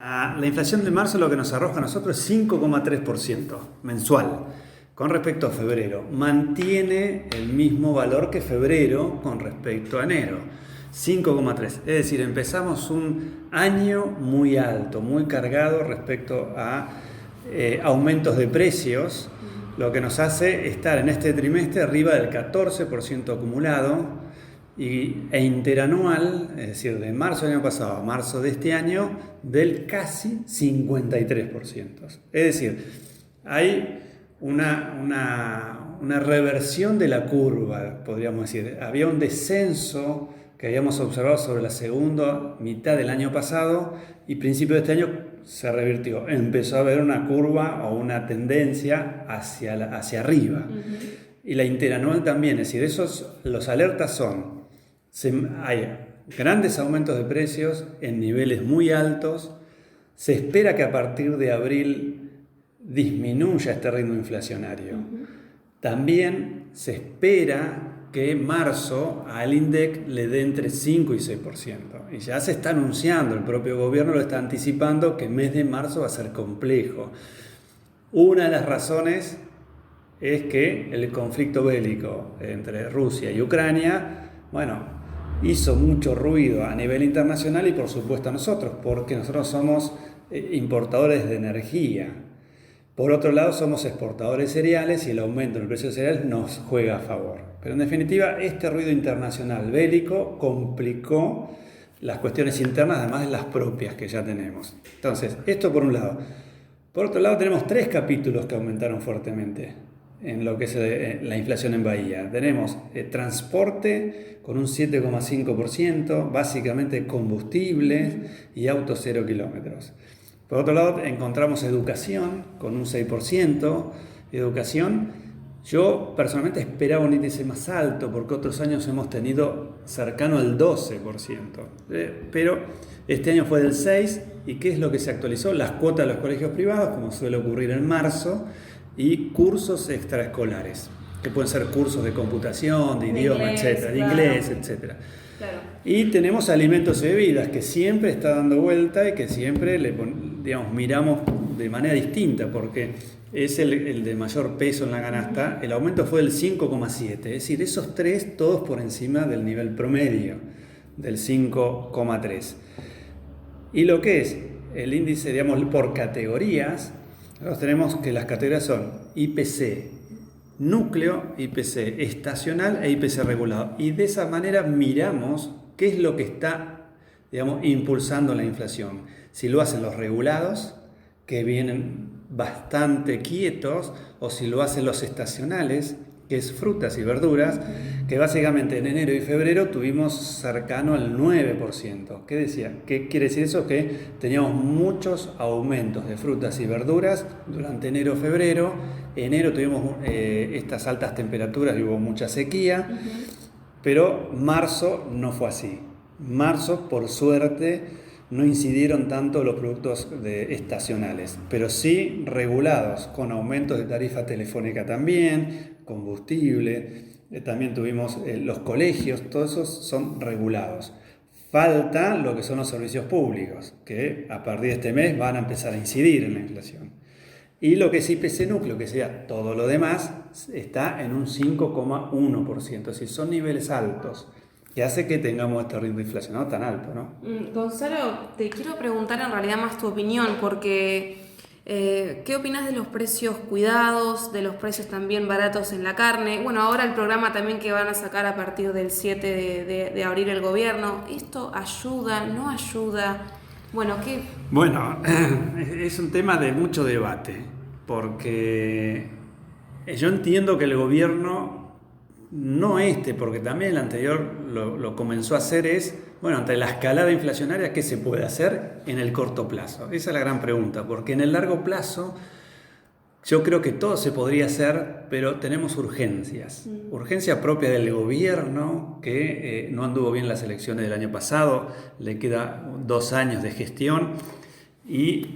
La inflación de marzo lo que nos arroja a nosotros es 5,3% mensual con respecto a febrero. Mantiene el mismo valor que febrero con respecto a enero. 5,3. Es decir, empezamos un año muy alto, muy cargado respecto a aumentos de precios, lo que nos hace estar en este trimestre arriba del 14% acumulado. E interanual, es decir, de marzo del año pasado a marzo de este año, del casi 53%. Es decir, hay una reversión de la curva, podríamos decir. Había un descenso que habíamos observado sobre la segunda mitad del año pasado y principio de este año se revirtió. Empezó a haber una curva o una tendencia hacia arriba. Y la interanual también, es decir, los alertas son... Hay grandes aumentos de precios en niveles muy altos. Se espera que a partir de abril disminuya este ritmo inflacionario. También se espera que en marzo al INDEC le dé entre 5 y 6%. Y ya se está anunciando, el propio gobierno lo está anticipando, que el mes de marzo va a ser complejo. Una de las razones es que el conflicto bélico entre Rusia y Ucrania, hizo mucho ruido a nivel internacional y por supuesto a nosotros, porque nosotros somos importadores de energía. Por otro lado, somos exportadores de cereales y el aumento del precio de cereales nos juega a favor. Pero en definitiva, este ruido internacional bélico complicó las cuestiones internas, además de las propias que ya tenemos. Entonces, esto por un lado. Por otro lado, tenemos 3 capítulos que aumentaron fuertemente en lo que es la inflación en Bahía. Tenemos transporte con un 7,5%, básicamente combustibles y autos 0 kilómetros. Por otro lado, encontramos educación con un 6%. Educación, yo personalmente esperaba un índice más alto porque otros años hemos tenido cercano al 12%. Pero este año fue del 6%. ¿Y qué es lo que se actualizó? Las cuotas de los colegios privados, como suele ocurrir en marzo, y cursos extraescolares, que pueden ser cursos de computación, de idioma, etcétera, de inglés, etcétera. Claro. Y tenemos alimentos y bebidas, que siempre está dando vuelta y que siempre miramos de manera distinta, porque es el de mayor peso en la canasta. El aumento fue del 5,7, es decir, esos 3 todos por encima del nivel promedio, del 5,3. Y lo que es el índice, por categorías, nosotros tenemos que las categorías son IPC núcleo, IPC estacional e IPC regulado. Y de esa manera miramos qué es lo que está, impulsando la inflación. Si lo hacen los regulados, que vienen bastante quietos, o si lo hacen los estacionales, que es frutas y verduras, que básicamente en enero y febrero tuvimos cercano al 9%. ¿Qué decía? ¿Qué quiere decir eso? Que teníamos muchos aumentos de frutas y verduras durante enero y febrero. Enero tuvimos estas altas temperaturas y hubo mucha sequía, pero marzo no fue así. Marzo, por suerte, no incidieron tanto los productos estacionales, pero sí regulados, con aumentos de tarifa telefónica también, combustible, también tuvimos los colegios, todos esos son regulados. Falta lo que son los servicios públicos, que a partir de este mes van a empezar a incidir en la inflación. Y lo que es IPC núcleo, que sea todo lo demás, está en un 5,1%, es decir, son niveles altos, que hace que tengamos este ritmo inflacionario tan alto, ¿no? Gonzalo, te quiero preguntar en realidad más tu opinión, porque ¿qué opinas de los precios cuidados, de los precios también baratos en la carne? Bueno, ahora el programa también que van a sacar a partir del 7 de abril el gobierno, ¿esto ayuda, no ayuda? Bueno, es un tema de mucho debate, porque yo entiendo que el gobierno, no porque también el anterior lo comenzó a hacer, ante la escalada inflacionaria, ¿qué se puede hacer en el corto plazo? Esa es la gran pregunta, porque en el largo plazo yo creo que todo se podría hacer, pero tenemos urgencias. Urgencia propia del gobierno, que no anduvo bien las elecciones del año pasado, le queda 2 años de gestión y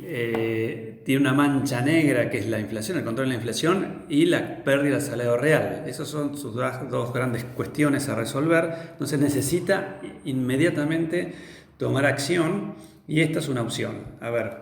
tiene una mancha negra que es la inflación, el control de la inflación y la pérdida del salario real. Esas son sus 2 grandes cuestiones a resolver. Entonces necesita inmediatamente tomar acción Y esta es una opción. A ver,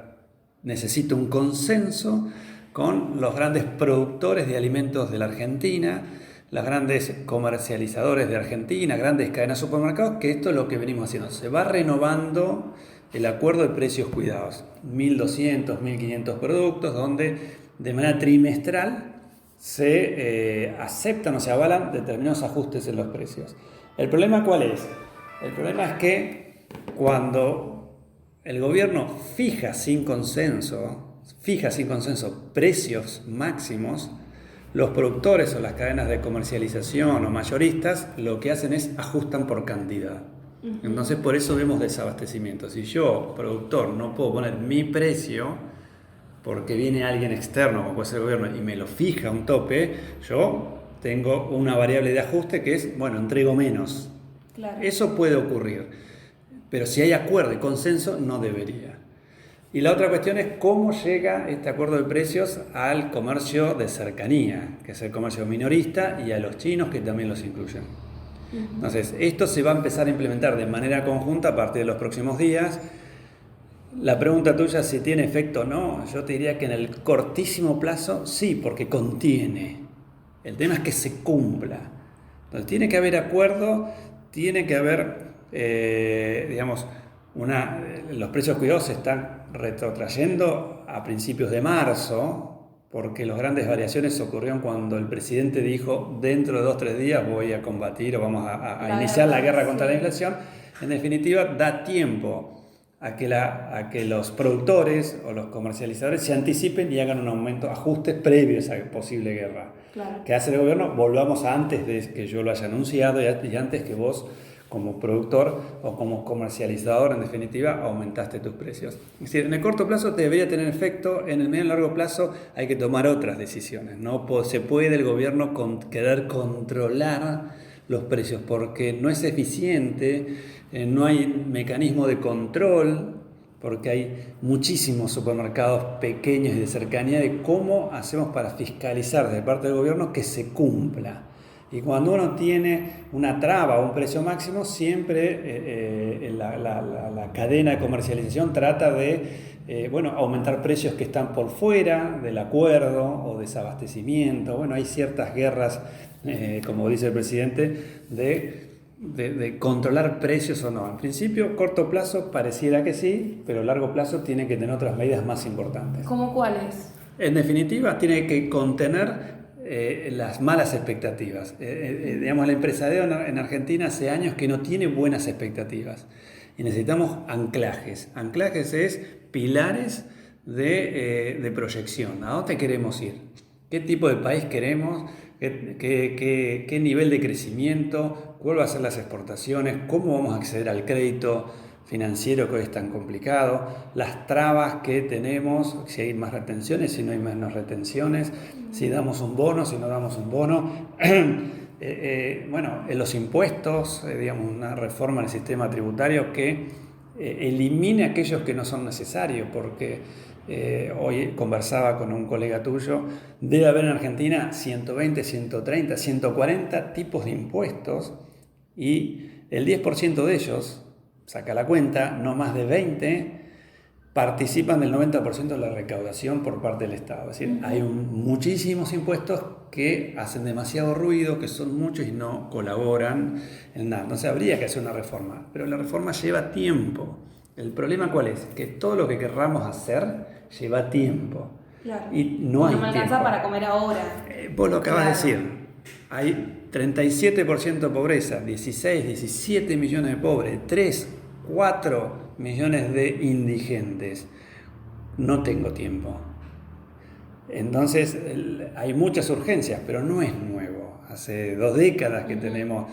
necesito un consenso con los grandes productores de alimentos de la Argentina, los grandes comercializadores de Argentina, grandes cadenas de supermercados, que esto es lo que venimos haciendo. Se va renovando el acuerdo de precios cuidados. 1.200, 1.500 productos, donde de manera trimestral se aceptan o se avalan determinados ajustes en los precios. ¿El problema cuál es? El problema es que cuando el gobierno fija sin consenso precios máximos, los productores o las cadenas de comercialización o mayoristas lo que hacen es ajustan por cantidad. Entonces por eso vemos desabastecimiento. Si yo, productor, no puedo poner mi precio porque viene alguien externo, como puede ser el gobierno, y me lo fija un tope, yo tengo una variable de ajuste que es, bueno, entrego menos. Claro. Eso puede ocurrir, pero si hay acuerdo y consenso, no debería. Y la otra cuestión es cómo llega este acuerdo de precios al comercio de cercanía, que es el comercio minorista, y a los chinos, que también los incluyen. Entonces, esto se va a empezar a implementar de manera conjunta a partir de los próximos días. La pregunta tuya, si tiene efecto o no, yo te diría que en el cortísimo plazo, sí, porque contiene. El tema es que se cumpla. Entonces, tiene que haber acuerdo, tiene que haber, los precios cuidados se están retrotrayendo a principios de marzo, porque las grandes variaciones ocurrieron cuando el presidente dijo, dentro de 2-3 días voy a combatir o vamos a iniciar la guerra contra la inflación. En definitiva, da tiempo a que los productores o los comercializadores se anticipen y hagan un aumento, ajustes previos a esa posible guerra. Claro. ¿Qué hace el gobierno? Volvamos a antes de que yo lo haya anunciado y antes que vos, como productor o como comercializador, en definitiva, aumentaste tus precios. Es decir, en el corto plazo te debería tener efecto, en el medio y largo plazo hay que tomar otras decisiones. No se puede el gobierno querer controlar los precios porque no es eficiente, no hay mecanismo de control, porque hay muchísimos supermercados pequeños y de cercanía de cómo hacemos para fiscalizar de parte del gobierno que se cumpla. Y cuando uno tiene una traba o un precio máximo, siempre la cadena de comercialización trata de aumentar precios que están por fuera del acuerdo o desabastecimiento. Bueno, hay ciertas guerras, como dice el presidente, de controlar precios o no. En principio, corto plazo pareciera que sí, pero a largo plazo tiene que tener otras medidas más importantes. ¿Cómo cuáles? En definitiva, tiene que contener las malas expectativas. El empresariado en Argentina hace años que no tiene buenas expectativas y necesitamos anclajes. Anclajes es pilares de proyección. ¿A dónde queremos ir? ¿Qué tipo de país queremos? ¿Qué nivel de crecimiento? ¿Cuáles van a ser las exportaciones? ¿Cómo vamos a acceder al crédito financiero que hoy es tan complicado? Las trabas que tenemos, si hay más retenciones, si no hay menos retenciones, si damos un bono, si no damos un bono. En los impuestos, una reforma en el sistema tributario que elimine aquellos que no son necesarios, porque hoy conversaba con un colega tuyo, debe haber en Argentina 120, 130, 140 tipos de impuestos y el 10% de ellos, saca la cuenta, no más de 20 participan del 90% de la recaudación por parte del Estado. Es decir, hay muchísimos impuestos que hacen demasiado ruido, que son muchos y no colaboran en nada. Entonces habría que hacer una reforma, pero la reforma lleva tiempo. El problema ¿cuál es? Que todo lo que querramos hacer lleva tiempo. Claro. Y no hay tiempo. No me alcanza para comer ahora. Vos lo acabas de decir. Hay 37% de pobreza, 16, 17 millones de pobres, 3, 4 millones de indigentes. No tengo tiempo. Entonces, hay muchas urgencias, pero no es nuevo. Hace 2 décadas que tenemos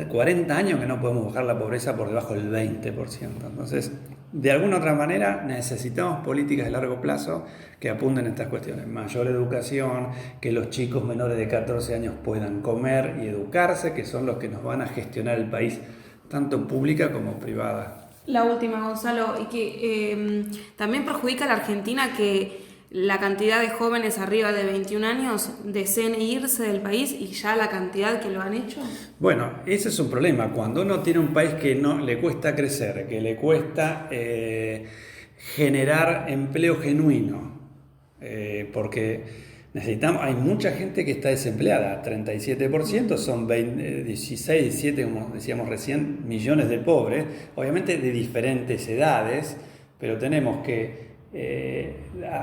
40 años que no podemos bajar la pobreza por debajo del 20%. Entonces, de alguna otra manera necesitamos políticas de largo plazo que apunten a estas cuestiones. Mayor educación, que los chicos menores de 14 años puedan comer y educarse, que son los que nos van a gestionar el país, tanto pública como privada. La última, Gonzalo, y que también perjudica a la Argentina que la cantidad de jóvenes arriba de 21 años deseen irse del país y ya la cantidad que lo han hecho? Bueno, ese es un problema. Cuando uno tiene un país que no le cuesta crecer, que le cuesta generar empleo genuino, porque hay mucha gente que está desempleada, 37%, son 16, 17, como decíamos recién, millones de pobres, obviamente de diferentes edades, pero tenemos que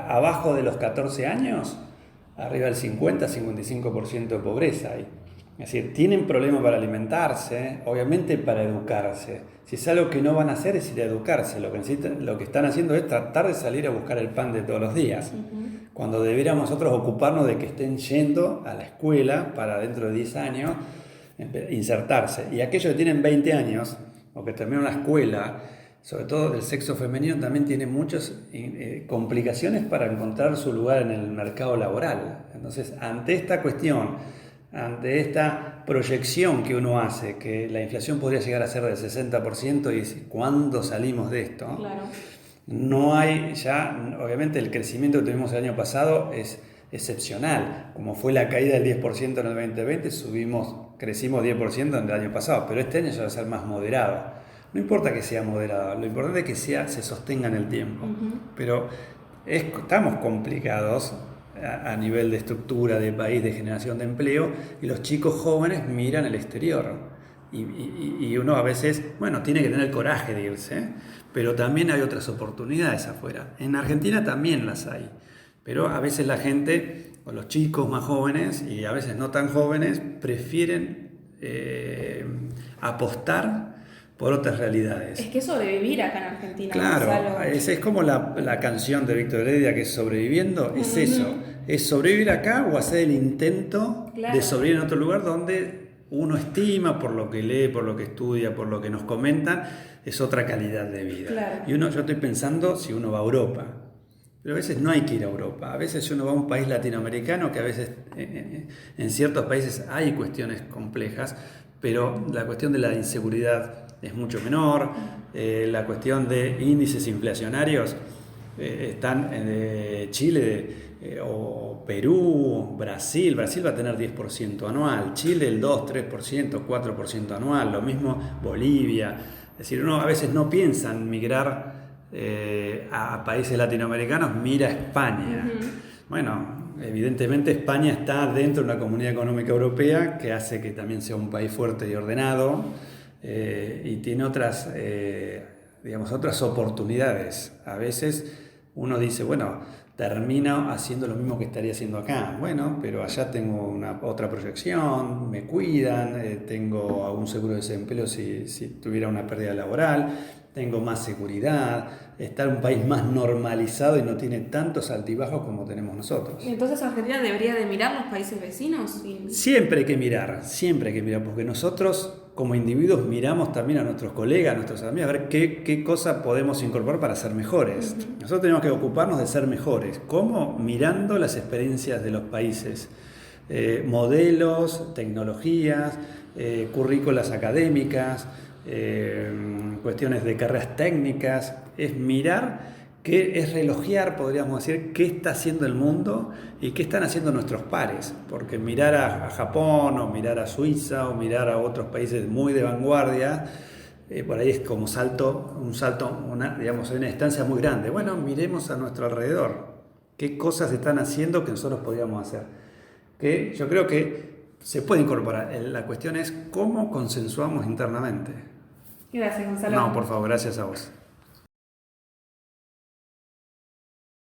abajo de los 14 años, arriba del 50-55% de pobreza hay. Es decir, tienen problemas para alimentarse, obviamente para educarse. Si es algo que no van a hacer es ir a educarse, lo que están haciendo es tratar de salir a buscar el pan de todos los días. Cuando deberíamos nosotros ocuparnos de que estén yendo a la escuela para dentro de 10 años insertarse. Y aquellos que tienen 20 años o que terminaron la escuela, sobre todo el sexo femenino, también tiene muchas complicaciones para encontrar su lugar en el mercado laboral. Entonces, ante esta cuestión, ante esta proyección que uno hace, que la inflación podría llegar a ser del 60%, y ¿cuándo salimos de esto? Claro. No hay ya, obviamente el crecimiento que tuvimos el año pasado es excepcional, como fue la caída del 10% en el 2020, crecimos 10% en el año pasado, pero este año ya va a ser más moderado. No importa que sea moderado, lo importante es que se sostenga en el tiempo, pero estamos complicados a nivel de estructura de país, de generación de empleo, y los chicos jóvenes miran el exterior. Y uno a veces, bueno, tiene que tener el coraje de irse, pero también hay otras oportunidades afuera. En Argentina también las hay, pero a veces la gente, o los chicos más jóvenes, y a veces no tan jóvenes, prefieren apostar por otras realidades. Es que sobrevivir acá en Argentina. Claro, es como la canción de Víctor Heredia, que es Sobreviviendo, es eso, es sobrevivir acá o hacer el intento de sobrevivir en otro lugar donde uno estima, por lo que lee, por lo que estudia, por lo que nos comentan, es otra calidad de vida. Claro. Y yo estoy pensando si uno va a Europa, pero a veces no hay que ir a Europa, a veces uno va a un país latinoamericano, que a veces en ciertos países hay cuestiones complejas, pero la cuestión de la inseguridad es mucho menor, la cuestión de índices inflacionarios están en Chile o Perú, Brasil va a tener 10% anual, Chile el 2, 3%, 4% anual, lo mismo Bolivia. Es decir, uno a veces no piensa en migrar a países latinoamericanos, mira a España. Bueno, evidentemente España está dentro de una comunidad económica europea que hace que también sea un país fuerte y ordenado, y tiene otras oportunidades. A veces uno dice, bueno, termino haciendo lo mismo que estaría haciendo acá. Bueno, pero allá tengo otra proyección, me cuidan, tengo un seguro de desempleo si tuviera una pérdida laboral, tengo más seguridad, está en un país más normalizado y no tiene tantos altibajos como tenemos nosotros. Entonces Argentina debería de mirar los países vecinos. Siempre hay que mirar, porque nosotros como individuos miramos también a nuestros colegas, a nuestros amigos, a ver qué cosa podemos incorporar para ser mejores. Nosotros tenemos que ocuparnos de ser mejores. ¿Cómo? Mirando las experiencias de los países, modelos, tecnologías, currículas académicas, cuestiones de carreras técnicas, es mirar, es relojear, podríamos decir, qué está haciendo el mundo y qué están haciendo nuestros pares, porque mirar a Japón o mirar a Suiza o mirar a otros países muy de vanguardia, por ahí es como una distancia muy grande. Bueno, miremos a nuestro alrededor, qué cosas están haciendo que nosotros podríamos hacer, que yo creo que se puede incorporar. La cuestión es cómo consensuamos internamente. Gracias, Gonzalo. No, por favor, gracias a vos.